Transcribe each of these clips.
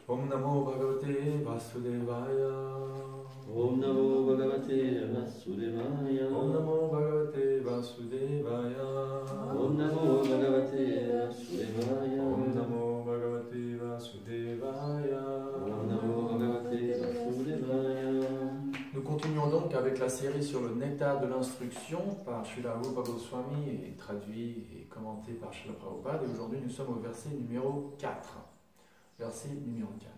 Om Namo Bhagavate Vasudevaya. Om Namo Bhagavate Vasudevaya. Om Namo Bhagavate Vasudevaya. Om Namo Bhagavate Vasudevaya. Om Namo Bhagavate Vasudevaya. Om Namo Bhagavate Vasudevaya. Nous continuons donc avec la série sur le nectar de l'instruction par Srila Rupa Goswami et traduit et commenté par Srila Prabhupada. Et aujourd'hui nous sommes au verset numéro 4. Verset numéro 4.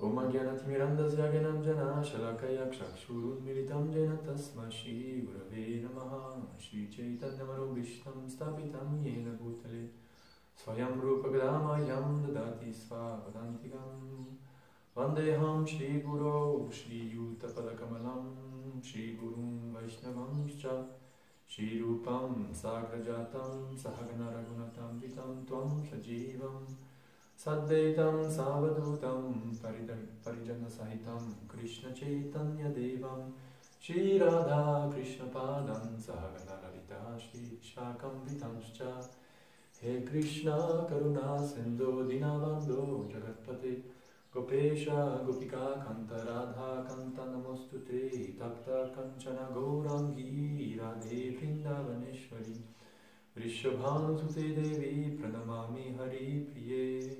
Om Agyanati Mirandasya Gyananjana Shalakaya Kshakshurun Militam Jena Tasma Shri Gurave Namaha Shri Chaitanya Manobhishtam Stapitam Yena Bhutale Swayam Rupa Gadamayam Dadati Svavadantikam Vandeham Shri Guru Shri Yuta Padakamalam Shri Gurum Vaishnavam Shcha Shri Rupam Sagrajatam Sahagana Raghunatam Vitam Tvam Sajivam Saddaitam Savadutam Parijana Sahitam Krishna Chaitanya Devam Shri Radha Krishna Padam Sahagana Lalita Shri Shakam Vitamscha He Krishna Karuna Sindhu Dinabandho Jagatpate Gopesha Gopika Kanta Radha Kanta Namostute Tapta Kanchana Gaurangi Radhe Vrindavaneshwari Rishabhanusute Devi Pranamami Hari Priye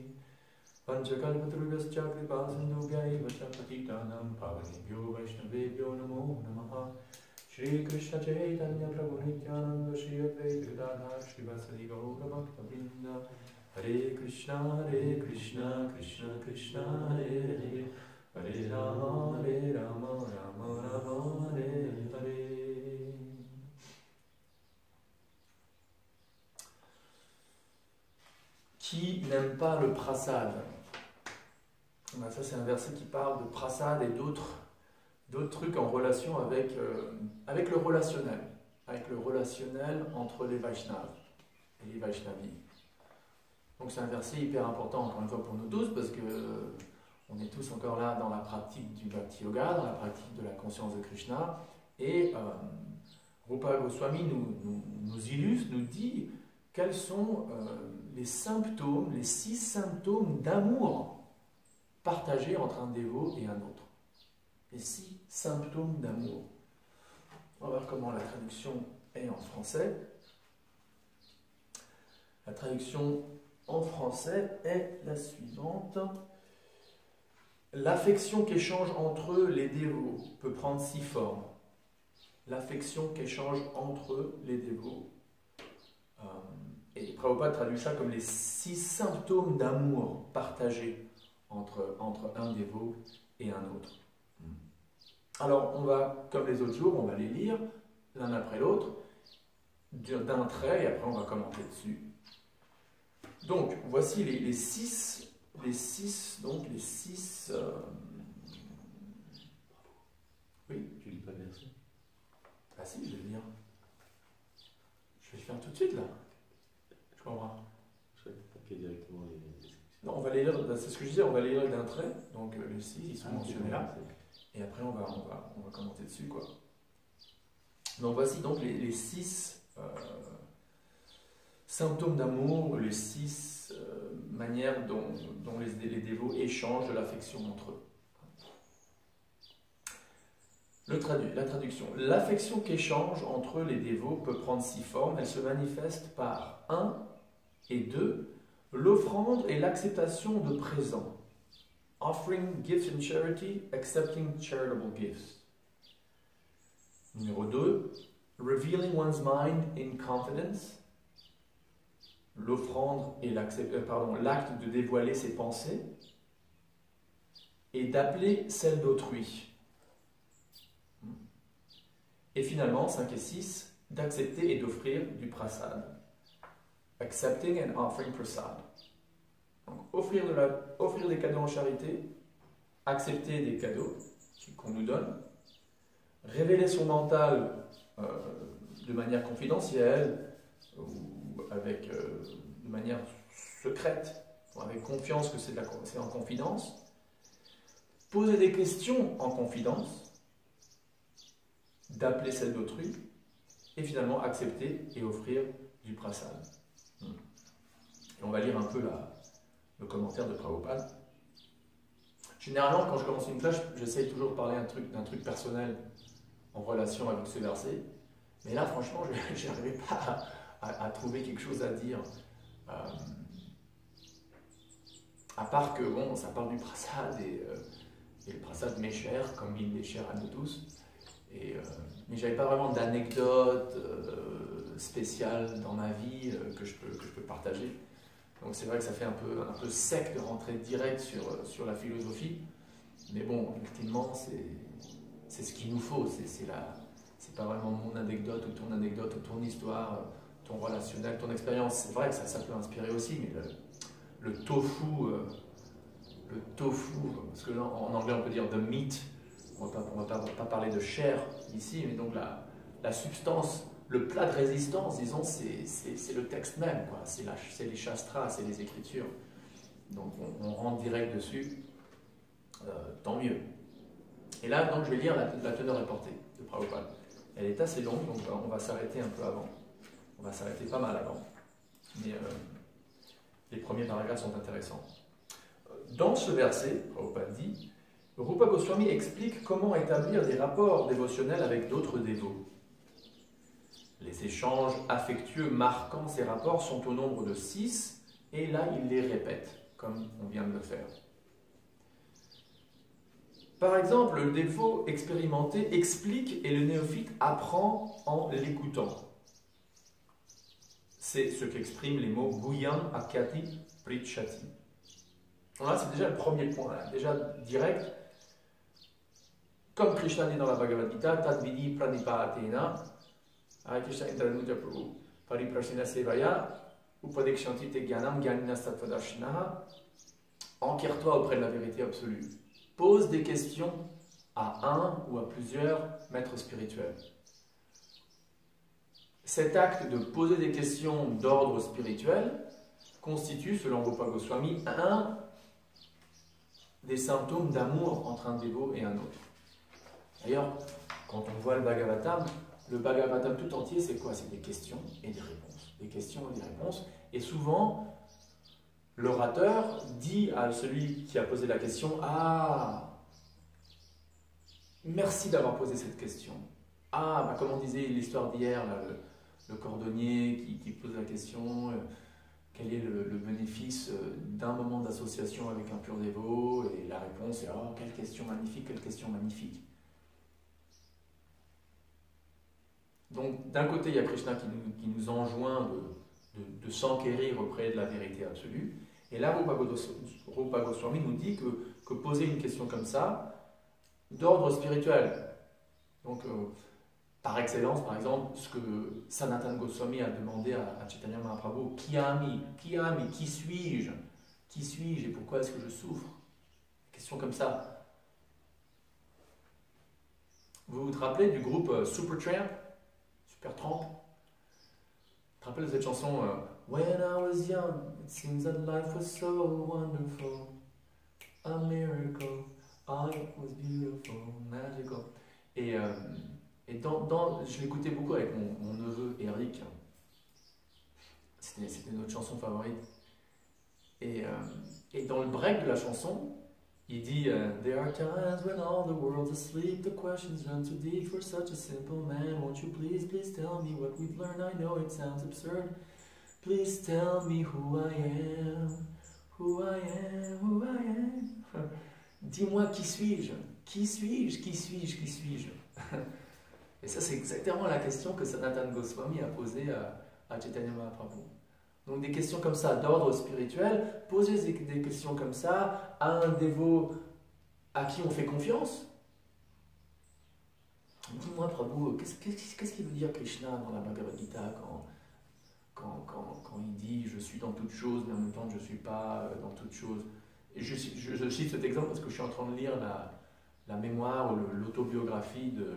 Panchakalpatruyascha Kripa Sindhubhyaiva cha Patitanam Pavanebhyo Vaishnavebhyo Namo Namaha Shri Krishna Chaitanya Prabhu Nityananda Shri Advaita Gadadhar Shri Vasari Gaura Bhakta Vrinda Hare Krishna Krishna Krishna Hare Hare Hare Rama Rama Rama Hare Hare. Qui n'aime pas le prasad? Ça c'est un verset qui parle de prasad et d'autres trucs en relation avec le relationnel entre les Vaishnavas et les Vaishnavis. Donc c'est un verset hyper important encore une fois pour nous tous parce que on est tous encore là dans la pratique du Bhakti Yoga, dans la pratique de la conscience de Krishna, et Rupa Goswami nous illustre, nous dit quels sont les symptômes, les 6 symptômes d'amour partagés entre un dévot et un autre. Les 6 symptômes d'amour. On va voir comment la traduction est en français. La traduction en français est la suivante. L'affection qu'échangent entre eux les dévots peut prendre 6 formes. L'affection qu'échangent entre eux les dévots. Et Prabhupada traduit ça comme les 6 symptômes d'amour partagés entre un dévot et un autre. Alors, on va, comme les autres jours, on va les lire l'un après l'autre, d'un trait, et après on va commenter dessus. Donc, voici les 6. Oui, tu lis pas le verset? Ah si, je vais le lire. Je vais le faire tout de suite, là. Je comprends. Je vais taper directement les descriptions. Non, on va les lire, c'est ce que je disais, on va les lire d'un trait. Donc, les 6, ils sont mentionnés là. Et après, on va commenter dessus, quoi. Donc voici donc les 6 symptômes d'amour, les 6 manières dont les dévots échangent de l'affection entre eux. La traduction. L'affection qu'échangent entre les dévots peut prendre 6 formes. Elle se manifeste par 1 et 2, l'offrande et l'acceptation de présents. Offering gifts in charity, accepting charitable gifts. Numéro 2, revealing one's mind in confidence. L'offrande et l'acte de dévoiler ses pensées et d'appeler celles d'autrui. Et finalement, 5 et 6, d'accepter et d'offrir du prasad. Accepting and offering prasad. Donc, offrir des cadeaux en charité, accepter des cadeaux qu'on nous donne, révéler son mental de manière confidentielle ou de manière secrète, avec confiance que c'est en confidence, poser des questions en confidence, d'appeler celle d'autrui, et finalement accepter et offrir du prasad. Et on va lire un peu le commentaire de Prabhupada. Généralement, quand je commence une classe, j'essaye toujours de parler d'un truc personnel en relation avec ce verset, mais là, franchement, je n'arrivais pas à trouver quelque chose à dire. À part que, bon, ça parle du prasad, et le prasad m'est cher, comme il est cher à nous tous. Mais j'avais pas vraiment d'anecdote spéciale dans ma vie que je peux partager. Donc c'est vrai que ça fait un peu sec de rentrer direct sur la philosophie. Mais bon, effectivement, c'est ce qu'il nous faut. C'est pas vraiment mon anecdote ou ton histoire, ton relationnel, ton expérience. C'est vrai que ça peut inspirer aussi, mais le tofu, parce que là, en anglais on peut dire the meat. On va pas parler de chair ici, mais donc la substance, le plat de résistance, disons, c'est le texte même, quoi. C'est les shastras, c'est les écritures. Donc on rentre direct dessus, tant mieux. Et là, donc, je vais lire la teneur est portée de Prabhupada. Elle est assez longue, donc on va s'arrêter un peu avant. On va s'arrêter pas mal avant. Mais les premiers paragraphes sont intéressants. Dans ce verset, Prabhupada dit, Rupa Goswami explique comment établir des rapports dévotionnels avec d'autres dévots. Les échanges affectueux marquant ces rapports sont au nombre de 6, et là il les répète, comme on vient de le faire. Par exemple, le dévot expérimenté explique et le néophyte apprend en l'écoutant. C'est ce qu'expriment les mots Guyam Akyati Pritchati. Là, c'est déjà le premier point, là. Déjà direct. Comme Krishna dit dans la Bhagavad Gita, Tadvidi Pranipatena, Hare Krishna Intranuja Prabhu, Pariprashina Sevaya, Upadekshanti Te Gyanam Gyanina Sattvadarshinaha, enquiers-toi auprès de la vérité absolue. Pose des questions à un ou à plusieurs maîtres spirituels. Cet acte de poser des questions d'ordre spirituel constitue, selon Rupa Goswami, un des symptômes d'amour entre un dévot et un autre. D'ailleurs, quand on voit le Bhagavatam tout entier, c'est quoi? C'est des questions et des réponses. Des questions et des réponses. Et souvent, l'orateur dit à celui qui a posé la question, « Ah, merci d'avoir posé cette question. Ah, bah, comme on disait l'histoire d'hier, le cordonnier qui pose la question, quel est le bénéfice d'un moment d'association avec un pur dévot? Et la réponse est, oh, quelle question magnifique, quelle question magnifique. » Donc, d'un côté, il y a Krishna qui nous enjoint de s'enquérir auprès de la vérité absolue. Et là, Rupa Goswami nous dit que poser une question comme ça, d'ordre spirituel, donc par excellence, par exemple, ce que Sanatana Goswami a demandé à Chaitanya Mahaprabhu, qui suis-je? Qui suis-je et pourquoi est-ce que je souffre? Question comme ça. Vous vous rappelez du groupe Supertramp? Supertramp? Vous vous rappelez de cette chanson When I was young, it seems that life was so wonderful, a miracle, all it was beautiful, magical. Et Et je l'écoutais beaucoup avec mon neveu Eric. C'était notre chanson favorite. Et dans le break de la chanson, il dit There are times when all the world's asleep, the questions run too deep for such a simple man. Won't you please tell me what we've learned? I know it sounds absurd. Please tell me who I am, who I am, who I am. Dis-moi qui suis-je? Qui suis-je? Qui suis-je? Qui suis-je? Et ça, c'est exactement la question que Sanatana Goswami a posée à Chaitanya Mahaprabhu. Donc des questions comme ça d'ordre spirituel, poser des questions comme ça à un dévot à qui on fait confiance. Dis-moi Prabhu, qu'est-ce qu'il veut dire Krishna dans la Bhagavad Gita quand il dit je suis dans toute chose mais en même temps je ne suis pas dans toute chose. Et je cite cet exemple parce que je suis en train de lire la mémoire ou l'autobiographie de...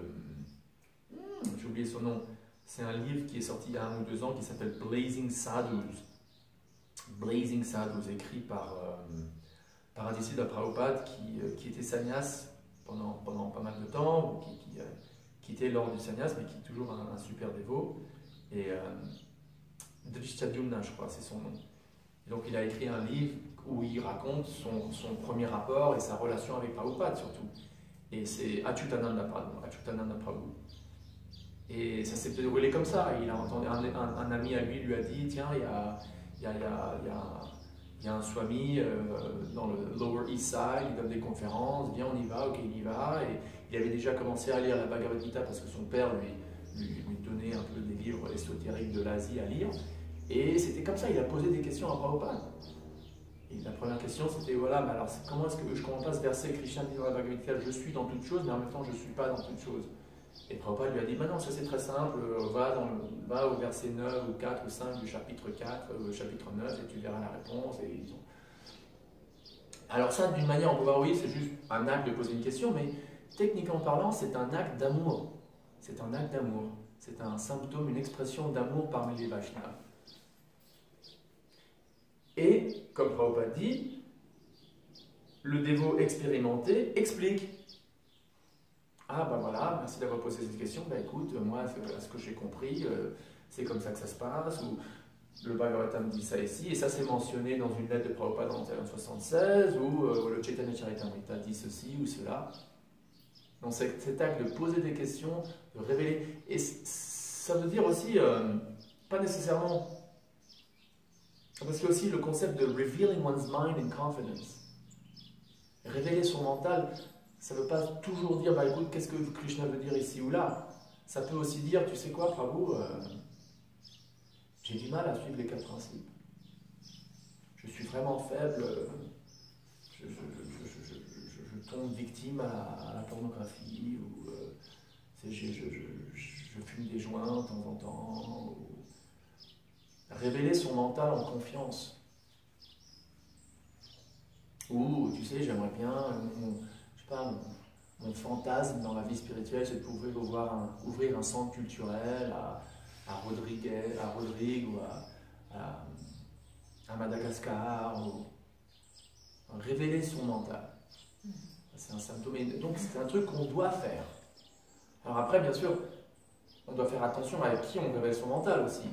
j'ai oublié son nom. C'est un livre qui est sorti il y a 1 ou 2 ans qui s'appelle Blazing Sadhus. Blazing Sadhus, écrit par un disciple de Prabhupada qui était sannyas pendant pas mal de temps, qui était lors du sannyas, mais qui est toujours un super dévot. Et Drishtadyumna, je crois, c'est son nom. Et donc il a écrit un livre où il raconte son premier rapport et sa relation avec Prabhupada surtout. Et c'est Achyutananda Prabhu. Et ça s'est déroulé comme ça. Il a entendu un ami à lui a dit tiens, il y a un swami dans le Lower East Side, il donne des conférences, viens on y va, ok il y va. Et il avait déjà commencé à lire la Bhagavad Gita parce que son père lui donnait un peu des livres ésotériques de l'Asie à lire. Et c'était comme ça, il a posé des questions à Prabhupada. Et la première question c'était voilà, mais alors comment est-ce que je comprends pas ce verset Krishna dit dans la Bhagavad Gita, je suis dans toute chose, mais en même temps je ne suis pas dans toute chose. Et Prabhupada lui a dit, bah non, ça c'est très simple, va au verset 9 ou 4 ou 5 du chapitre 4, chapitre 9, et tu verras la réponse. Alors ça, d'une manière, on peut voir, oui, c'est juste un acte de poser une question, mais techniquement parlant, c'est un acte d'amour. C'est un acte d'amour. C'est un symptôme, une expression d'amour parmi les Vaishnavas. Et, comme Prabhupada dit, le dévot expérimenté explique. Ah ben voilà, merci d'avoir posé cette question. Ben écoute, moi, ce que j'ai compris, c'est comme ça que ça se passe. Ou le Bhagavatam dit ça ici, et ça c'est mentionné dans une lettre de Prabhupada en 1976, ou le Chaitanya Charitamrita dit ceci ou cela. Donc cet acte de poser des questions, de révéler, et ça veut dire aussi, pas nécessairement, parce qu'il y a aussi le concept de revealing one's mind in confidence. Révéler son mental. Ça ne veut pas toujours dire, bah écoute, qu'est-ce que Krishna veut dire ici ou là. Ça peut aussi dire, tu sais quoi, Prabhu, j'ai du mal à suivre les 4 principes. Je suis vraiment faible, je tombe victime à la pornographie, ou je fume des joints de temps en temps. Révéler son mental en confiance. Ou, tu sais, j'aimerais bien... mon fantasme dans la vie spirituelle, c'est de pouvoir ouvrir un centre culturel à Rodrigue ou à Madagascar, ou révéler son mental. C'est un symptôme. Donc c'est un truc qu'on doit faire. Alors après, bien sûr, on doit faire attention à qui on révèle son mental aussi.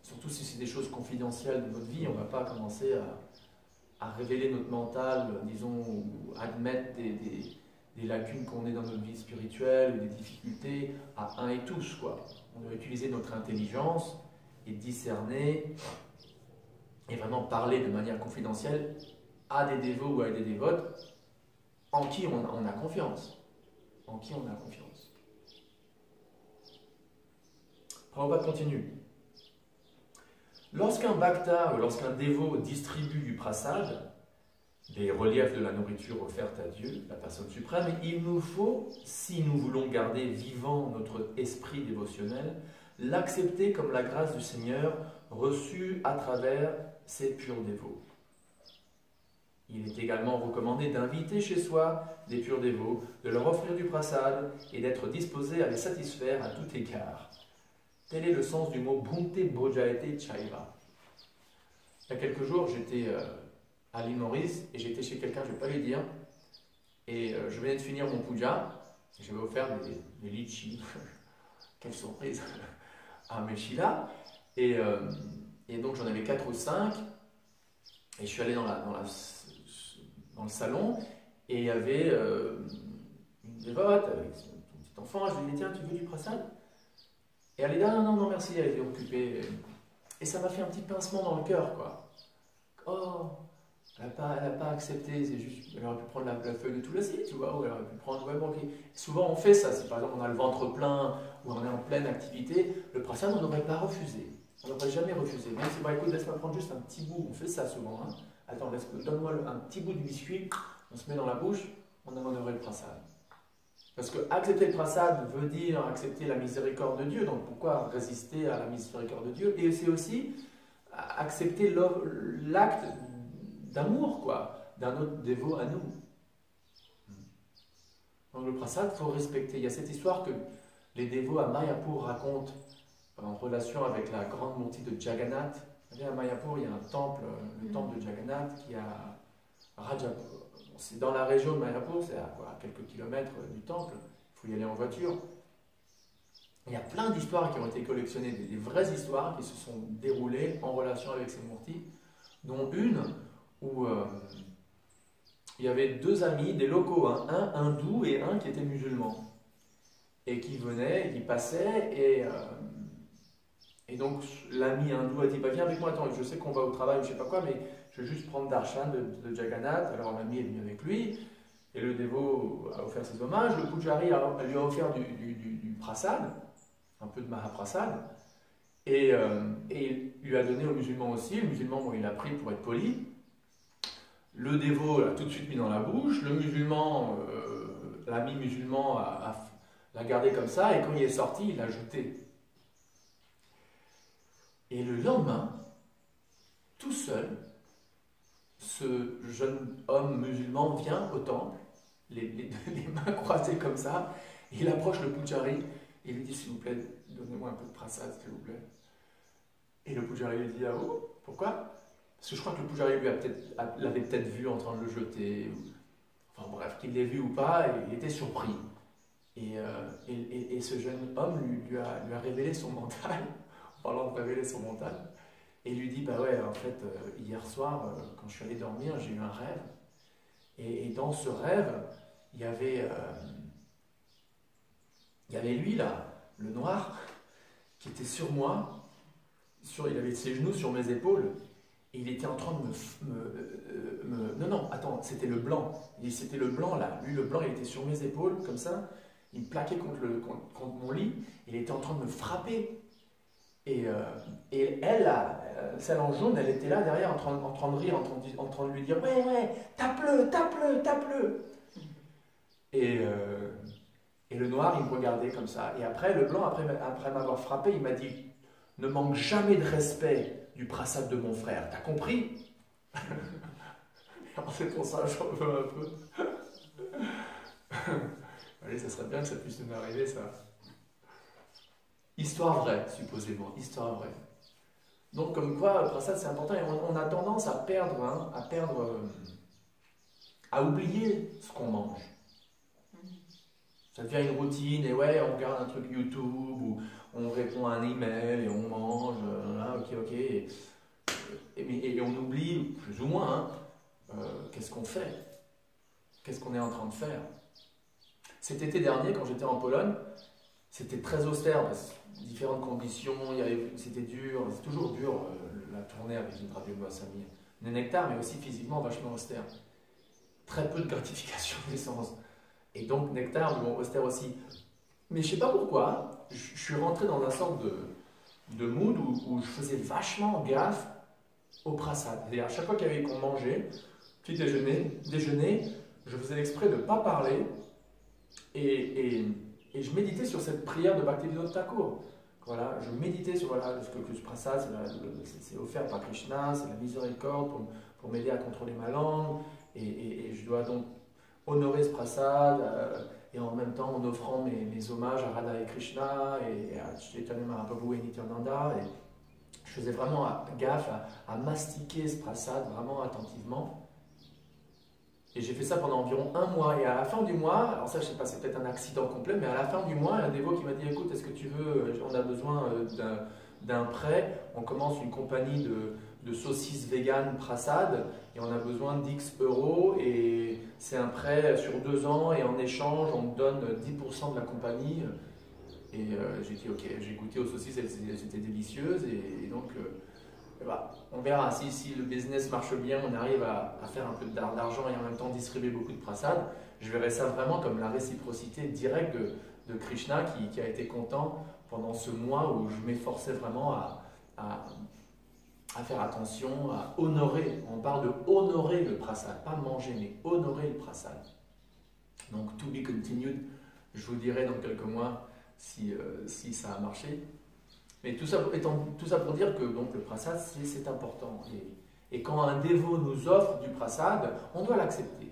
Surtout si c'est des choses confidentielles de notre vie, on ne va pas commencer à révéler notre mental, disons, ou admettre des lacunes qu'on ait dans notre vie spirituelle, ou des difficultés à un et tous, quoi. On doit utiliser notre intelligence et discerner et vraiment parler de manière confidentielle à des dévots ou à des dévotes en qui on a confiance. En qui on a confiance. Prabhupada continue. Lorsqu'un bhakta ou lorsqu'un dévot distribue du prasad, des reliefs de la nourriture offerte à Dieu, la personne suprême, il nous faut, si nous voulons garder vivant notre esprit dévotionnel, l'accepter comme la grâce du Seigneur reçue à travers ces purs dévots. Il est également recommandé d'inviter chez soi des purs dévots, de leur offrir du prasad et d'être disposé à les satisfaire à tout égard. Tel est le sens du mot Bhunte Bhojayate Chaiva. Il y a quelques jours, j'étais à l'île Maurice et j'étais chez quelqu'un, je ne vais pas lui dire, et je venais de finir mon puja, et j'avais offert des litchis quelle surprise, à Meshila. Et donc j'en avais 4 ou 5. Et je suis allé dans le salon. Et il y avait une dévote avec son petit enfant. Je lui ai dit, tiens, tu veux du prasad? Et elle a dit, ah non, non, merci, elle était occupée. Et ça m'a fait un petit pincement dans le cœur, quoi. Oh, elle n'a pas accepté, c'est juste, elle aurait pu prendre la feuille de Tulasi, tu vois, ou elle aurait pu prendre, ouais, bon, ok. Souvent on fait ça, si par exemple on a le ventre plein, ou on est en pleine activité, le prasad on n'aurait pas refusé. On n'aurait jamais refusé. Même si, bon, écoute, laisse-moi prendre juste un petit bout, on fait ça souvent, hein. Attends, donne-moi un petit bout de biscuit, on se met dans la bouche, on aurait le prasad. Parce que accepter le prasad veut dire accepter la miséricorde de Dieu, donc pourquoi résister à la miséricorde de Dieu? Et c'est aussi accepter l'acte d'amour, quoi, d'un autre dévot à nous. Donc le prasad, il faut respecter. Il y a cette histoire que les dévots à Mayapur racontent en relation avec la grande montée de Jagannath. Vous savez, à Mayapur, il y a un temple, le temple de Jagannath, qui a Rajapur. C'est dans la région de Mayapur, c'est à quelques kilomètres du temple, il faut y aller en voiture. Il y a plein d'histoires qui ont été collectionnées, des vraies histoires qui se sont déroulées en relation avec ces murtis, dont une où il y avait 2 amis, des locaux, hein, un hindou et un qui était musulman, et qui venaient, qui passaient, et donc l'ami hindou a dit, bah, viens avec moi, attends, je sais qu'on va au travail ou je sais pas quoi, mais je vais juste prendre darshan de Jagannath. Alors l'ami est venu avec lui, et le dévot a offert ses hommages, le pujari lui a offert du prasad, un peu de mahaprasad, et il lui a donné au musulman aussi. Le musulman, bon, il a pris pour être poli. Le dévot l'a tout de suite mis dans la bouche. Le musulman, l'ami musulman l'a gardé comme ça, et quand il est sorti, il l'a jeté. Et le lendemain, tout seul, ce jeune homme musulman vient au temple, les mains croisées comme ça, il approche le pujari et lui dit, s'il vous plaît, donnez-moi un peu de prasad, s'il vous plaît. Et le pujari lui dit, ah oh, pourquoi? Parce que je crois que le pujari l'avait peut-être vu en train de le jeter, enfin bref, qu'il l'ait vu ou pas, il était surpris. Et ce jeune homme lui a révélé son mental, en parlant de révéler son mental, et il lui dit, bah ouais, en fait, hier soir, quand je suis allé dormir, j'ai eu un rêve, et dans ce rêve, il y avait lui là, le noir, qui était sur moi, il avait ses genoux sur mes épaules, et il était en train de non, attends, c'était le blanc. C'était le blanc là. Lui, le blanc, il était sur mes épaules, comme ça. Il me plaquait contre mon lit. Il était en train de me frapper. Et elle, là, celle en jaune, elle était là derrière, en train de rire, en train de lui dire, ouais, tape-le, tape-le, tape-le. Et le noir, il me regardait comme ça. Et après, le blanc, après m'avoir frappé, il m'a dit, ne manque jamais de respect du prasad de mon frère, t'as compris? Alors c'est pour ça que j'en veux un peu. Allez, ça serait bien que ça puisse nous arriver, ça. Histoire vraie, supposément, histoire vraie. Donc comme quoi, le prasad c'est important, et on a tendance à perdre, hein, à oublier ce qu'on mange. Ça devient une routine, et ouais, on regarde un truc YouTube, ou on répond à un email, et on mange, ok, et on oublie, plus ou moins, hein, qu'est-ce qu'on fait? Qu'est-ce qu'on est en train de faire? Cet été dernier, quand j'étais en Pologne, c'était très austère, parce que différentes conditions, c'était dur, c'est toujours dur, la tournée avec une radio Mossami. Nectar, mais aussi physiquement vachement austère. Très peu de gratification d'essence. Et donc Nectar, bon, austère aussi. Mais je sais pas pourquoi, je suis rentré dans un sorte de mood où je faisais vachement gaffe au prasad. C'est-à-dire à chaque fois qu'on mangeait, petit déjeuner, je faisais l'exprès de ne pas parler et je méditais sur cette prière de Bhaktivedanta Thakur. Voilà, je méditais sur ce que ce prasad, c'est offert par Krishna, c'est la miséricorde pour m'aider à contrôler ma langue, et je dois donc honorer ce prasad, et en même temps en offrant mes hommages à Radha et Krishna, et à Chaitanya Mahaprabhu et Nityananda, et je faisais vraiment gaffe à mastiquer ce prasad vraiment attentivement. Et j'ai fait ça pendant environ 1 mois, et à la fin du mois, alors ça je sais pas, c'est peut-être un accident complet, mais à la fin du mois, un dévot qui m'a dit, écoute, est-ce que tu veux, on a besoin d'un prêt, on commence une compagnie de saucisses vegan Prasad et on a besoin d'X euros et c'est un prêt sur 2 ans et en échange on te donne 10% de la compagnie. Et j'ai dit ok, j'ai goûté aux saucisses, elles étaient délicieuses et donc on verra si le business marche bien, on arrive à faire un peu d'argent et en même temps distribuer beaucoup de prasad. Je verrai ça vraiment comme la réciprocité directe de Krishna qui a été content pendant ce mois où je m'efforçais vraiment à faire attention, à honorer. On parle de honorer le prasad, pas manger, mais honorer le prasad. Donc, to be continued, je vous dirai dans quelques mois si ça a marché. Mais tout ça pour dire que donc, le prasad, c'est important. Et quand un dévot nous offre du prasad, on doit l'accepter.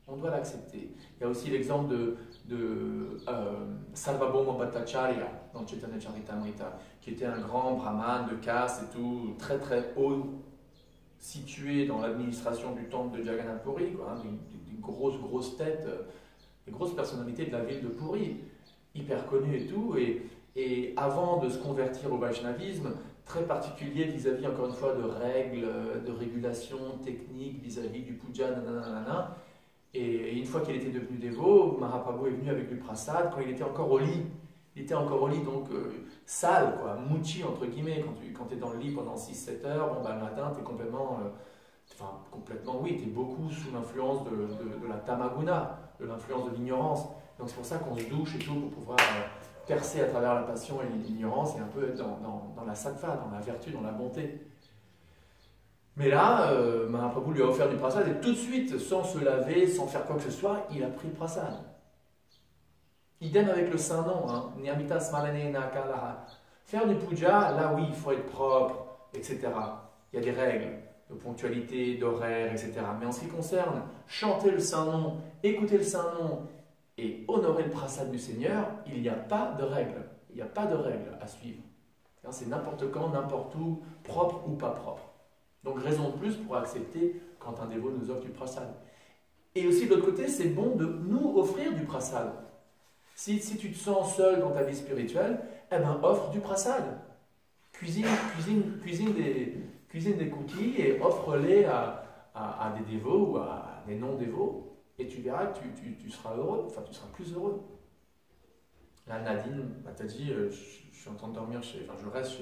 On doit l'accepter. Il y a aussi l'exemple de Sarvabhauma Bhattacharya dans Chaitanya Charitamrita, qui était un grand brahman de caste et tout, très très haut, situé dans l'administration du temple de Jagannath Puri, une grosse tête, une grosse personnalité de la ville de Puri, hyper connue et tout. Et avant de se convertir au Vaishnavisme, très particulier vis-à-vis, encore une fois, de règles, de régulations techniques vis-à-vis du puja, nanana. Et une fois qu'il était devenu dévot, Mahaprabhu est venu avec du prasad quand il était encore au lit. Il était encore au lit, donc sale, quoi, mouchi entre guillemets. Quand tu es dans le lit pendant 6-7 heures, le matin, tu es complètement, oui, tu es beaucoup sous l'influence de la tamaguna, de l'influence de l'ignorance. Donc c'est pour ça qu'on se douche et tout, pour pouvoir percer à travers la passion et l'ignorance et un peu être dans la sattva, dans la vertu, dans la bonté. Mais là, Mahaprabhu lui a offert du prasad et tout de suite, sans se laver, sans faire quoi que ce soit, il a pris le prasad. Idem avec le saint nom, Niyamita Smaranena Kalaha. Faire du puja, là oui, il faut être propre, etc. Il y a des règles de ponctualité, d'horaire, etc. Mais en ce qui concerne chanter le saint nom, écouter le saint nom et honorer le prasad du Seigneur, il n'y a pas de règles. Il n'y a pas de règles à suivre. C'est n'importe quand, n'importe où, propre ou pas propre. Donc raison de plus pour accepter quand un dévot nous offre du prasad. Et aussi de l'autre côté, c'est bon de nous offrir du prasad. Si tu te sens seul dans ta vie spirituelle, offre du prasad. Cuisine des cookies et offre-les à des dévots ou à des non-dévots. Et tu verras que tu seras heureux, tu seras plus heureux. Là, Nadine t'a dit, je suis en train de dormir, je reste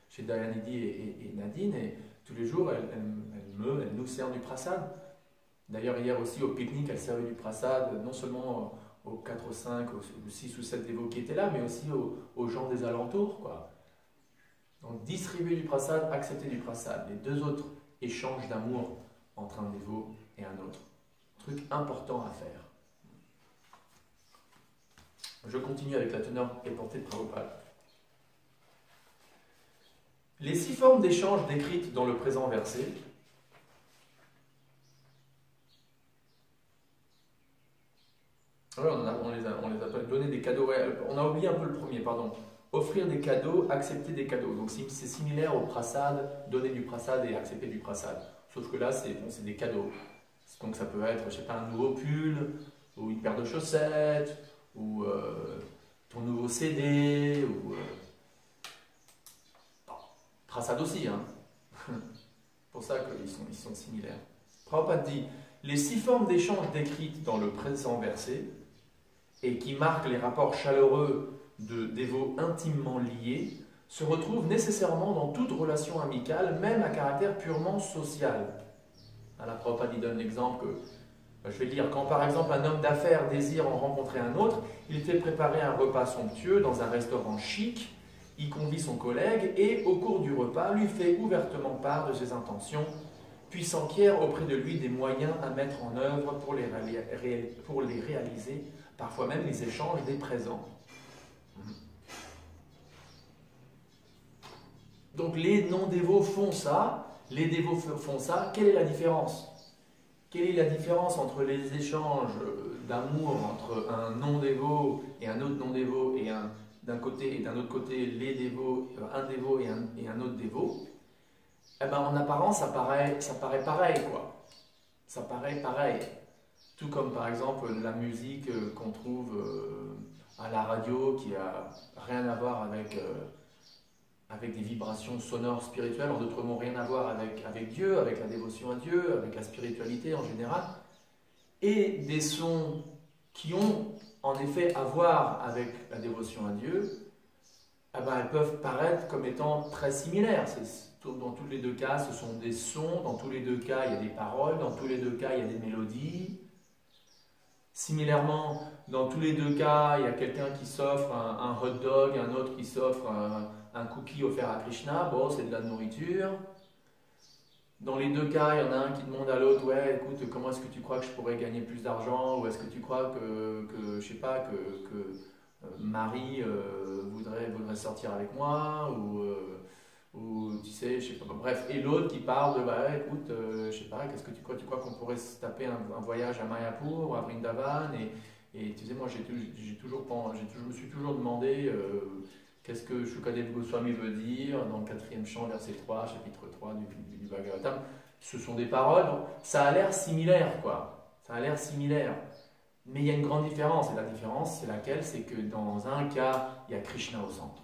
chez Dayanidhi et Nadine, et tous les jours, elle nous sert du prasad. D'ailleurs, hier aussi, au pique-nique, elle servait du prasad, non seulement aux 4 ou 5, aux 6 ou 7 dévots qui étaient là, mais aussi aux gens des alentours, quoi. Donc, distribuer du prasad, accepter du prasad. Les deux autres échanges d'amour entre un dévot et un autre. Truc important à faire. Je continue avec la teneur et portée de Prabhupada. Les 6 formes d'échange décrites dans le présent verset on les appelle donner des cadeaux. On a oublié un peu le premier, pardon. Offrir des cadeaux, accepter des cadeaux. Donc c'est similaire au prasad, donner du prasad et accepter du prasad. Sauf que là, c'est des cadeaux. Donc ça peut être, je sais pas, un nouveau pull, ou une paire de chaussettes, ou ton nouveau CD, ou prasad aussi, C'est pour ça qu'ils sont similaires. Prabhupada dit, les 6 formes d'échange décrites dans le présent verset, et qui marquent les rapports chaleureux de dévots intimement liés, se retrouvent nécessairement dans toute relation amicale, même à caractère purement social. La Prabhupada donne l'exemple que, je vais lire, quand par exemple un homme d'affaires désire en rencontrer un autre, il fait préparer un repas somptueux dans un restaurant chic, y convie son collègue et, au cours du repas, lui fait ouvertement part de ses intentions, puis s'enquiert auprès de lui des moyens à mettre en œuvre pour les réaliser, parfois même les échanges des présents. Donc les non-dévots font ça, les dévots font ça. Quelle est la différence? Quelle est la différence entre les échanges d'amour entre un non-dévot et un autre non-dévot et d'un côté et d'un autre côté les dévots, un dévot et un autre dévot? En apparence, ça paraît pareil, quoi. Ça paraît pareil. Tout comme par exemple la musique qu'on trouve à la radio qui a rien à voir avec, avec des vibrations sonores spirituelles, en d'autres mots, rien à voir avec Dieu, avec la dévotion à Dieu, avec la spiritualité en général, et des sons qui ont en effet à voir avec la dévotion à Dieu, eh ben, elles peuvent paraître comme étant très similaires. Dans tous les deux cas, ce sont des sons, dans tous les deux cas, il y a des paroles, dans tous les deux cas, il y a des mélodies. Similairement, dans tous les deux cas, il y a quelqu'un qui s'offre un hot dog, un autre qui s'offre un cookie offert à Krishna. Bon, c'est de la nourriture. Dans les deux cas, il y en a un qui demande à l'autre, ouais, écoute, comment est-ce que tu crois que je pourrais gagner plus d'argent? Ou est-ce que tu crois que je sais pas, que Marie voudrait sortir avec moi? Ou tu sais, je sais pas, bref. Et l'autre qui parle de, bah écoute, je sais pas, qu'est-ce que tu crois qu'on pourrait se taper un voyage à Mayapur ou à Vrindavan? Et tu sais, moi, je me suis toujours demandé qu'est-ce que Shukadev Goswami veut dire dans le 4e chant, verset 3, chapitre 3 du Bhagavatam. Ce sont des paroles, donc ça a l'air similaire, quoi. Ça a l'air similaire. Mais il y a une grande différence, et la différence, c'est laquelle? C'est que dans un cas, il y a Krishna au centre.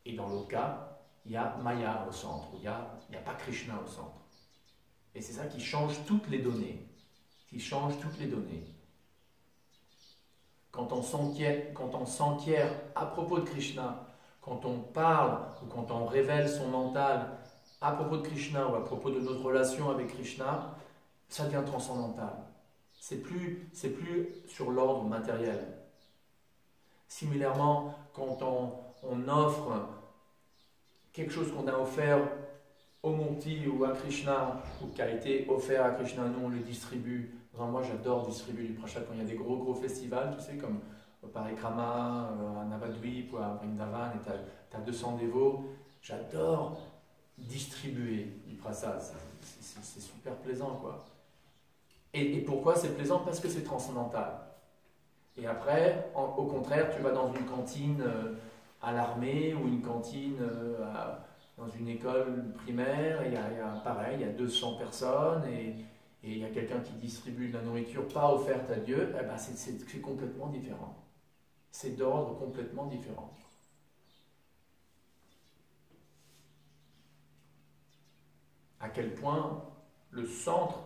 Et dans l'autre cas, il y a Maya au centre, il n'y a pas Krishna au centre. Et c'est ça qui change toutes les données. Qui change toutes les données. Quand on s'enquiert à propos de Krishna, quand on parle ou quand on révèle son mental à propos de Krishna ou à propos de notre relation avec Krishna, ça devient transcendantal. C'est plus sur l'ordre matériel. Similairement, quand on offre quelque chose qu'on a offert au Monty ou à Krishna, ou qui a été offert à Krishna, nous on le distribue. Moi j'adore distribuer du prasad quand il y a des gros festivals, tu sais, comme Parikrama, à Navadvip ou à Vrindavan, et tu as 200 dévots. J'adore distribuer du prasad, c'est super plaisant, quoi. Et pourquoi c'est plaisant? Parce que c'est transcendantal. Et après, au contraire, tu vas dans une cantine à l'armée ou une cantine dans une école primaire, et pareil, il y a 200 personnes et il y a quelqu'un qui distribue de la nourriture pas offerte à Dieu, eh ben c'est complètement différent. C'est d'ordre complètement différent. À quel point le centre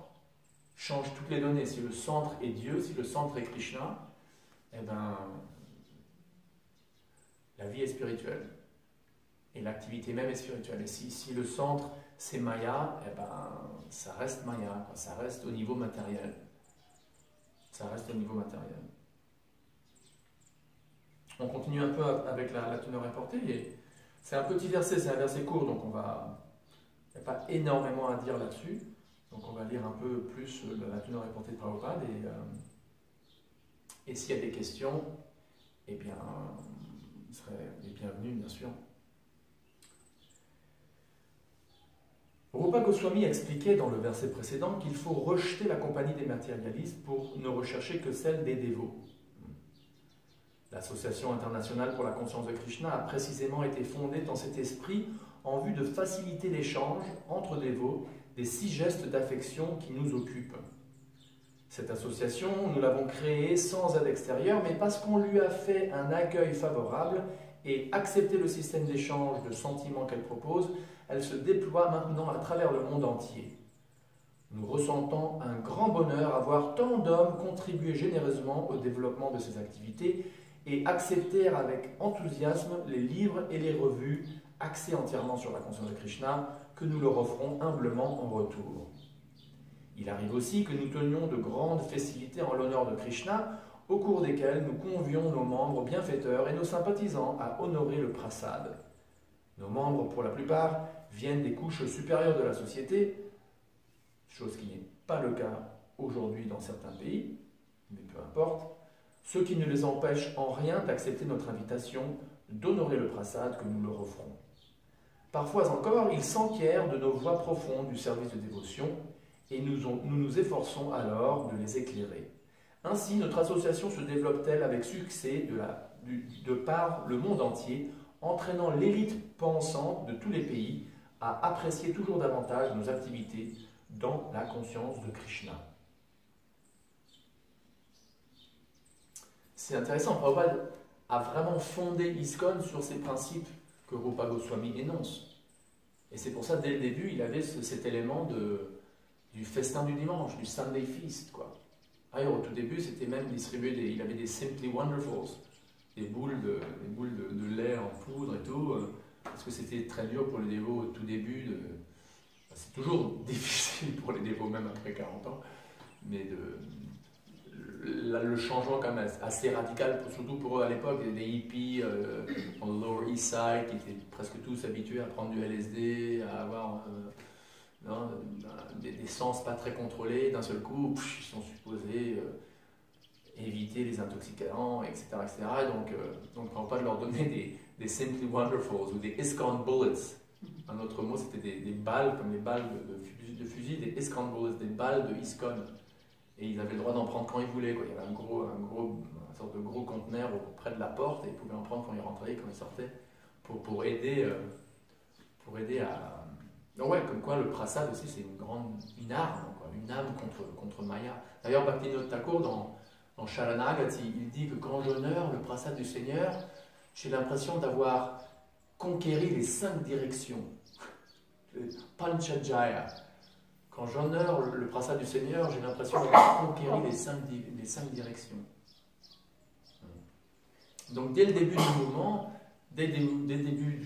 change toutes les données. Si le centre est Dieu, si le centre est Krishna, eh ben, la vie est spirituelle. Et l'activité même est spirituelle. Et si le centre c'est Maya, eh ben, ça reste Maya, quoi. Ça reste au niveau matériel. Ça reste au niveau matériel. On continue un peu avec la teneur importée. C'est un petit verset, c'est un verset court, donc il n'y a pas énormément à dire là-dessus. Donc on va lire un peu plus la teneur importée de Prabhupada. Et s'il y a des questions, eh bien, vous serez les bienvenus, bien sûr. Rupa Goswami expliquait dans le verset précédent qu'il faut rejeter la compagnie des matérialistes pour ne rechercher que celle des dévots. L'Association internationale pour la conscience de Krishna a précisément été fondée dans cet esprit en vue de faciliter l'échange entre dévots des 6 gestes d'affection qui nous occupent. Cette association, nous l'avons créée sans aide extérieure, mais parce qu'on lui a fait un accueil favorable et accepté le système d'échange de sentiments qu'elle propose, elle se déploie maintenant à travers le monde entier. Nous ressentons un grand bonheur à voir tant d'hommes contribuer généreusement au développement de ces activités et accepter avec enthousiasme les livres et les revues axés entièrement sur la conscience de Krishna que nous leur offrons humblement en retour. Il arrive aussi que nous tenions de grandes festivités en l'honneur de Krishna, au cours desquelles nous convions nos membres bienfaiteurs et nos sympathisants à honorer le prasad. Nos membres, pour la plupart, viennent des couches supérieures de la société, chose qui n'est pas le cas aujourd'hui dans certains pays, mais peu importe, ce qui ne les empêche en rien d'accepter notre invitation d'honorer le prasad que nous leur offrons. Parfois encore, ils s'enquièrent de nos voies profondes du service de dévotion et nous nous efforçons alors de les éclairer. Ainsi, notre association se développe-t-elle avec succès de par le monde entier, entraînant l'élite pensante de tous les pays à apprécier toujours davantage nos activités dans la conscience de Krishna. c'est intéressant, Prabhupada a vraiment fondé ISKCON sur ces principes que Rupa Goswami énonce. Et c'est pour ça, dès le début, il avait cet élément du festin du dimanche, du Sunday Feast, quoi. D'ailleurs, au tout début, c'était même distribué, il avait des Simply Wonderfuls, des boules de lait en poudre et tout, parce que c'était très dur pour les dévots au tout début. C'est toujours difficile pour les dévots, même après 40 ans, mais le changement quand même assez radical, surtout pour eux à l'époque, il y avait des hippies dans le Lower East Side qui étaient presque tous habitués à prendre du LSD, à avoir des sens pas très contrôlés. D'un seul coup, ils sont supposés éviter les intoxicants, etc. etc. Donc Prabhupada leur donnait des Simply Wonderfuls ou des ISKCON Bullets. Un autre mot, c'était des balles, comme les balles de fusil, des ISKCON Bullets, des balles de ISKCON. Et ils avaient le droit d'en prendre quand ils voulaient, quoi. Il y avait une sorte de gros conteneur près de la porte et ils pouvaient en prendre quand ils rentraient, quand ils sortaient, pour aider à... Donc ouais, comme quoi le prasad aussi c'est une arme, quoi, une âme contre Maya. D'ailleurs Bhaktivinoda Thakur dans Sharanagati, il dit que quand j'honore le prasad du Seigneur, j'ai l'impression d'avoir conquéri les 5 directions, le Panchajaya. Quand j'honore le prasad du Seigneur, j'ai l'impression d'avoir conquéri les 5 directions. Donc dès le début du mouvement, dès le début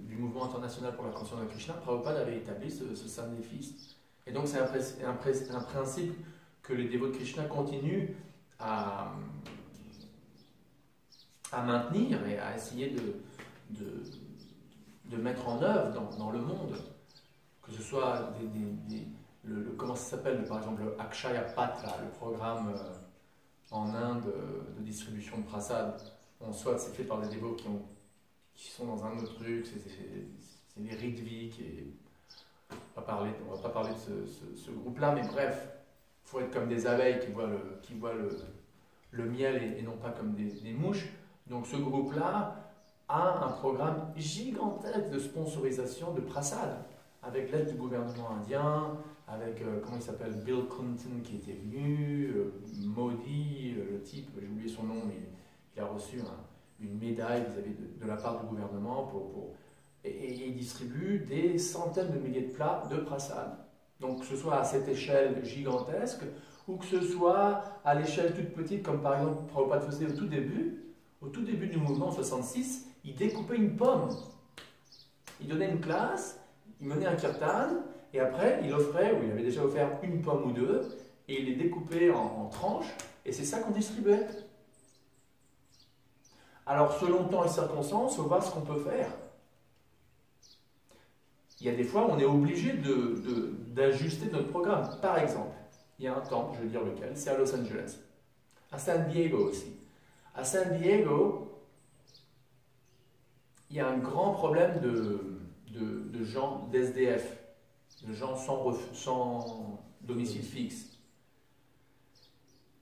du mouvement international pour la conscience de Krishna, Prabhupada avait établi ce Sunday Feast. Et donc c'est un principe que les dévots de Krishna continuent à maintenir et à essayer de mettre en œuvre dans le monde. Que ce soit comment ça s'appelle, par exemple, le Akshaya Patra, le programme en Inde de distribution de prasad. Soit c'est fait par des dévots qui sont dans un autre truc, c'est les Ritviks, et on va pas parler de ce groupe-là, mais bref, il faut être comme des abeilles qui voient le miel et non pas comme des mouches. Donc ce groupe-là a un programme gigantesque de sponsorisation de prasad, avec l'aide du gouvernement indien, avec, comment il s'appelle, Bill Clinton qui était venu, Modi, le type, j'ai oublié son nom, mais il a reçu une médaille vis-à-vis de la part du gouvernement et il distribue des centaines de milliers de plats de prasad. Donc que ce soit à cette échelle gigantesque ou que ce soit à l'échelle toute petite, comme par exemple Prabhupada faisait au tout début du mouvement en 66, il découpait une pomme. Il donnait une classe, il menait un kirtan, et après il offrait, ou il avait déjà offert une pomme ou deux, et il les découpait en tranches, et c'est ça qu'on distribuait. Alors, selon temps et circonstances, il faut voir ce qu'on peut faire. Il y a des fois où on est obligé d'ajuster notre programme. Par exemple, il y a un temple, je vais dire lequel, c'est à Los Angeles. À San Diego aussi. À San Diego, il y a un grand problème de gens d'SDF, de gens sans domicile fixe.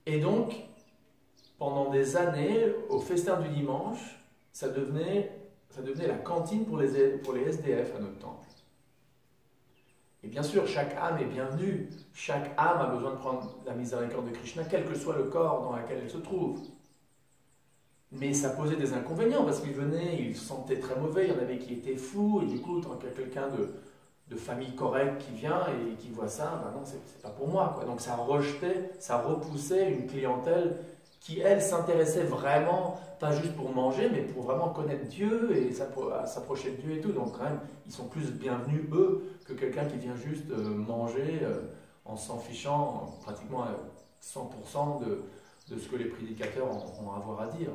Et donc, pendant des années, au festin du dimanche, ça devenait la cantine pour les SDF à notre temple. Et bien sûr, chaque âme est bienvenue. Chaque âme a besoin de prendre la miséricorde de Krishna, quel que soit le corps dans lequel elle se trouve. Mais ça posait des inconvénients, parce qu'ils venaient, ils se sentaient très mauvais, il y en avait qui étaient fous, et du coup, tant qu'il y a quelqu'un de famille correcte qui vient et qui voit ça, ben non, c'est pas pour moi, quoi. Donc ça rejetait, ça repoussait une clientèle qui, elle, s'intéressait vraiment, pas juste pour manger, mais pour vraiment connaître Dieu et s'approcher de Dieu et tout. Donc quand même, ils sont plus bienvenus, eux, que quelqu'un qui vient juste manger en s'en fichant pratiquement à 100% de ce que les prédicateurs ont à avoir à dire.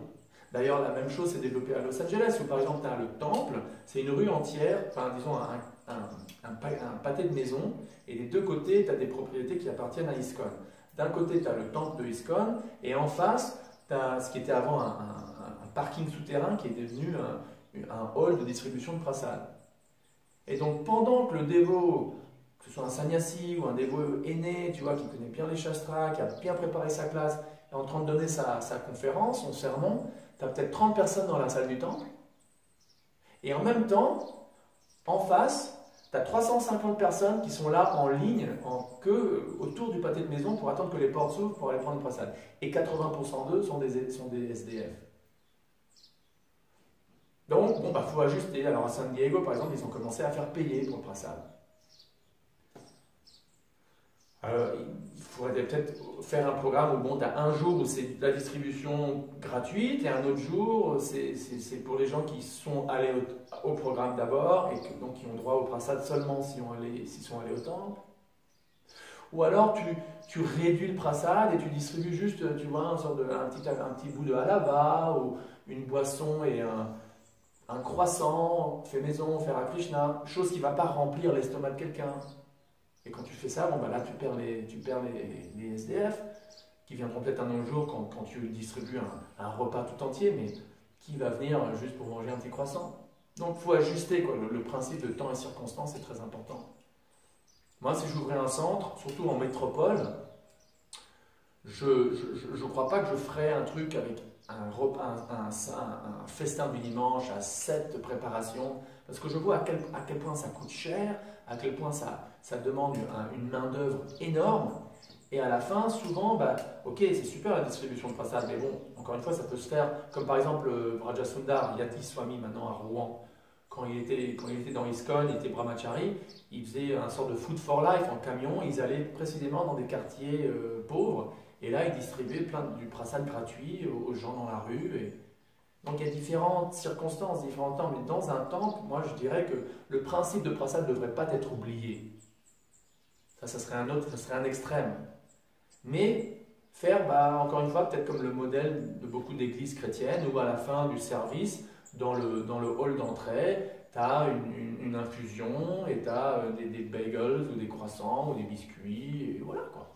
D'ailleurs, la même chose s'est développée à Los Angeles, où par exemple, tu as le temple, c'est une rue entière, enfin disons un pâté de maisons, et des deux côtés, tu as des propriétés qui appartiennent à ISKCON. D'un côté, tu as le temple de ISKCON, et en face, tu as ce qui était avant un parking souterrain qui est devenu un hall de distribution de prasad. Et donc, pendant que le dévot, que ce soit un sannyasi ou un dévot aîné, tu vois, qui connaît bien les shastras, qui a bien préparé sa classe, est en train de donner sa conférence, son sermon, tu as peut-être 30 personnes dans la salle du temple, et en même temps, en face, tu as 350 personnes qui sont là en ligne, en queue, autour du pâté de maison pour attendre que les portes s'ouvrent pour aller prendre le prasad. Et 80% d'eux sont des SDF. Donc, bon, bah, faut ajuster. Alors, à San Diego, par exemple, ils ont commencé à faire payer pour le prasad. Il faudrait peut-être faire un programme où bon, tu as un jour où c'est de la distribution gratuite et un autre jour, c'est pour les gens qui sont allés au programme d'abord et donc qui ont droit au prasad seulement s'ils sont allés au temple. Ou alors tu réduis le prasad et tu distribues juste, tu vois, un petit bout de halava ou une boisson et un croissant fait maison, fait à Krishna, chose qui ne va pas remplir l'estomac de quelqu'un. Et quand tu fais ça, bon, bah là tu perds les SDF qui viendront peut-être un autre jour quand tu distribues un repas tout entier, mais qui va venir juste pour manger un petit croissant. Donc il faut ajuster, quoi. Le principe de temps et circonstance est très important. Moi, si j'ouvrais un centre, surtout en métropole, je ne crois pas que je ferais un truc avec un festin du dimanche à 7 préparations, parce que je vois à quel point ça coûte cher, à quel point ça demande une main-d'œuvre énorme, et à la fin, souvent, bah, ok, c'est super la distribution de prasad, mais bon, encore une fois, ça peut se faire, comme par exemple Raja Sundar Yati Swami, maintenant à Rouen, quand il était dans ISKCON, il était brahmachari, il faisait un sort de food for life en camion, ils allaient précisément dans des quartiers pauvres, et là, ils distribuaient du prasad gratuit aux gens dans la rue. Et... Donc il y a différentes circonstances, différents temps, mais dans un temple, moi je dirais que le principe de prasad ne devrait pas être oublié. Ça serait un extrême. Mais faire, bah, encore une fois, peut-être comme le modèle de beaucoup d'églises chrétiennes, où à la fin du service, dans le hall d'entrée, tu as une infusion et tu as des bagels ou des croissants ou des biscuits, et voilà quoi.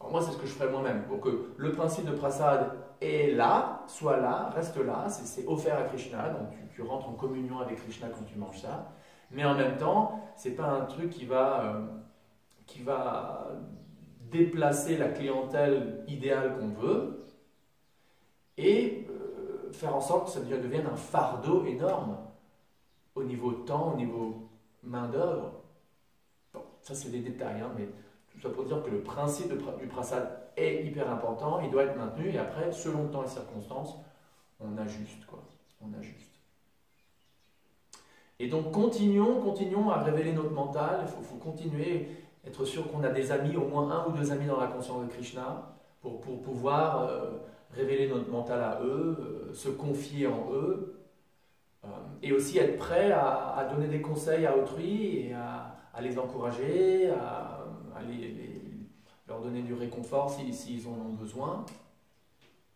Alors moi, c'est ce que je ferais moi-même, pour que le principe de prasad est là, soit là, reste là, c'est offert à Krishna, donc tu rentres en communion avec Krishna quand tu manges ça, mais en même temps, c'est pas un truc qui va déplacer la clientèle idéale qu'on veut, et faire en sorte que ça devienne un fardeau énorme, au niveau temps, au niveau main-d'œuvre. Bon, ça c'est des détails, hein, mais tout ça pour dire que le principe du prasad est hyper important, il doit être maintenu, et après, selon le temps et circonstances, on ajuste, quoi. On ajuste. Et donc, continuons à révéler notre mental, il faut continuer, être sûr qu'on a des amis, au moins un ou deux amis dans la conscience de Krishna, pour pouvoir révéler notre mental à eux, se confier en eux, et aussi être prêt à donner des conseils à autrui, et à les encourager, à leur donner du réconfort s'ils en ont besoin.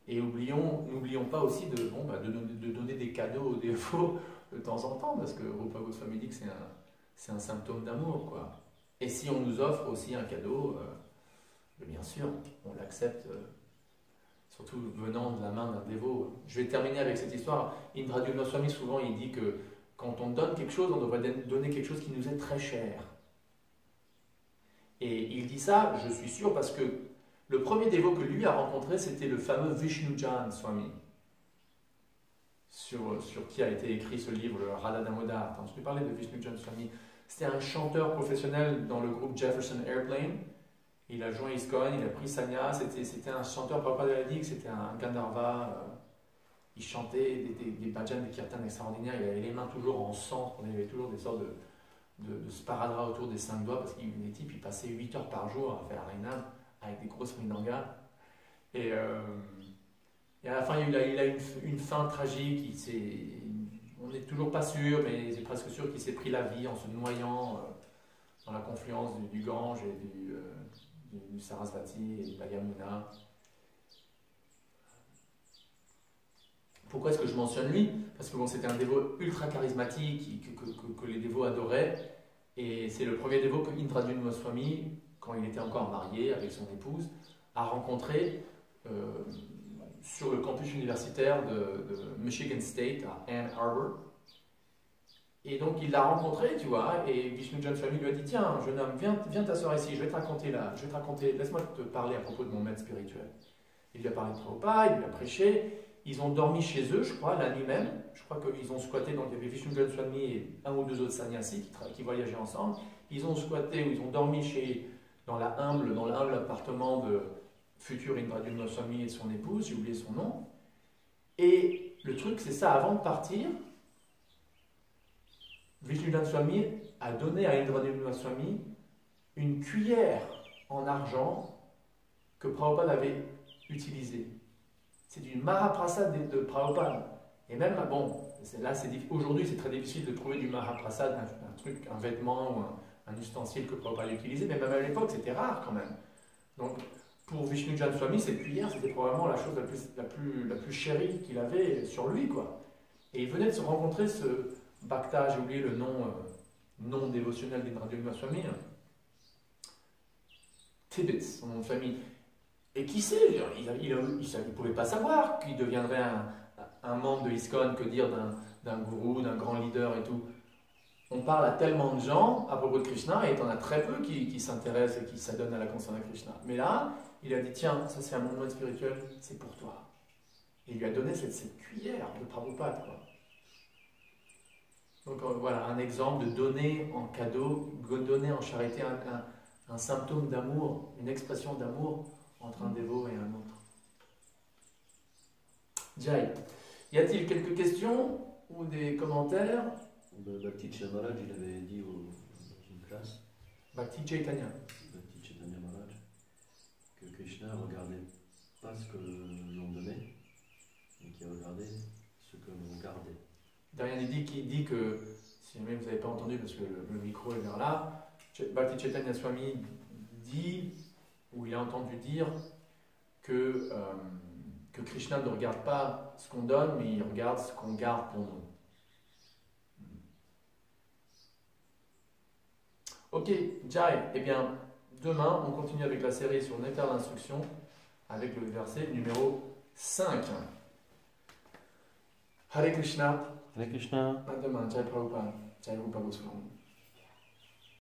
Et n'oublions pas aussi de donner des cadeaux aux dévots de temps en temps, parce que Rupa Goswami dit que c'est un symptôme d'amour, quoi. Et si on nous offre aussi un cadeau, bien sûr, on l'accepte, surtout venant de la main d'un dévot. Je vais terminer avec cette histoire. Indradyumna Goswami, souvent, il dit que quand on donne quelque chose, on devrait donner quelque chose qui nous est très cher. Et il dit ça, je suis sûr, parce que le premier dévot que lui a rencontré, c'était le fameux Vishnujan Swami, sur qui a été écrit ce livre, le Radha Damodar. T'as entendu parler de Vishnujan Swami? C'était un chanteur professionnel dans le groupe Jefferson Airplane. Il a joint ISKCON, il a pris Sanya. C'était un chanteur, Prabhupada l'a dit que c'était un Gandharva. Il chantait des bhajans, des kirtans extraordinaires. Il avait les mains toujours en sang. Il avait toujours des sortes de sparadrap autour des 5 doigts, parce que les types, ils passaient 8 heures par jour à faire l'Ainam avec des grosses mrindangas. Et à la fin, il a une fin tragique. On n'est toujours pas sûr, mais c'est presque sûr qu'il s'est pris la vie en se noyant dans la confluence du Gange et du Sarasvati et de la Yamuna. Pourquoi est-ce que je mentionne lui? Parce que bon, c'était un dévot ultra charismatique que les dévots adoraient. Et c'est le premier dévot que Indradyumna Goswami, quand il était encore marié avec son épouse, a rencontré sur le campus universitaire de Michigan State à Ann Arbor. Et donc il l'a rencontré, tu vois, et Vishnujan Goswami lui a dit: tiens, jeune homme, viens t'asseoir ici, je vais te raconter, laisse-moi te parler à propos de mon maître spirituel. Il lui a parlé de Prabhupada, il lui a prêché, ils ont dormi chez eux, je crois, la nuit même. Je crois qu'ils ont squatté, donc il y avait Vishnu Goswami et un ou deux autres sannyasis qui voyageaient ensemble. Ils ont squatté, ou ils ont dormi dans l'humble appartement de futur Indradyumna Goswami et de son épouse, j'ai oublié son nom. Et le truc, c'est ça, avant de partir, Vishnu Goswami a donné à Indradyumna Goswami une cuillère en argent que Prabhupada avait utilisée. C'est du Mahaprasad de Prabhupada. Et même, bon, aujourd'hui c'est très difficile de trouver du Mahaprasad, un truc, un vêtement ou un ustensile que Prabhupada a utilisé, mais même à l'époque c'était rare quand même. Donc pour Vishnu Goswami, cette cuillère c'était probablement la chose la plus chérie qu'il avait sur lui, quoi. Et il venait de se rencontrer ce Bhakta, j'ai oublié le nom dévotionnel d'Indradyumna Goswami, Tibbets, son nom de famille. Et qui sait, il ne pouvait pas savoir qu'il deviendrait un membre de ISKCON, que dire d'un gourou, d'un grand leader et tout. On parle à tellement de gens à propos de Krishna et il y en a très peu qui s'intéressent et qui s'adonnent à la conscience de Krishna. Mais là, il a dit, tiens, ça c'est un monde spirituel, c'est pour toi. Et il lui a donné cette cuillère de Prabhupada, quoi. Donc voilà, un exemple de donner en cadeau, donner en charité un symptôme d'amour, une expression d'amour entre un dévot et un autre. Jai, y a-t-il quelques questions ou des commentaires? Bhakti Maharaj, il avait dit dans une classe, Bhakti Chaitanya Maharaj, que Krishna ne regardait pas ce que l'on donnait, mais qu'il regardait ce que l'on gardait. Derrière, il dit que, si jamais vous n'avez pas entendu, parce que le micro est vers là, Bhakti Chaitanya Swami dit, ou il a entendu dire, que Krishna ne regarde pas ce qu'on donne, mais il regarde ce qu'on garde pour nous. Ok, Jai, eh bien, demain, on continue avec la série sur Nectar d'instruction, avec le verset numéro 5. Hare Krishna. Hare Krishna. À demain, Jai Prabhupada, Jai Rupa Goswami.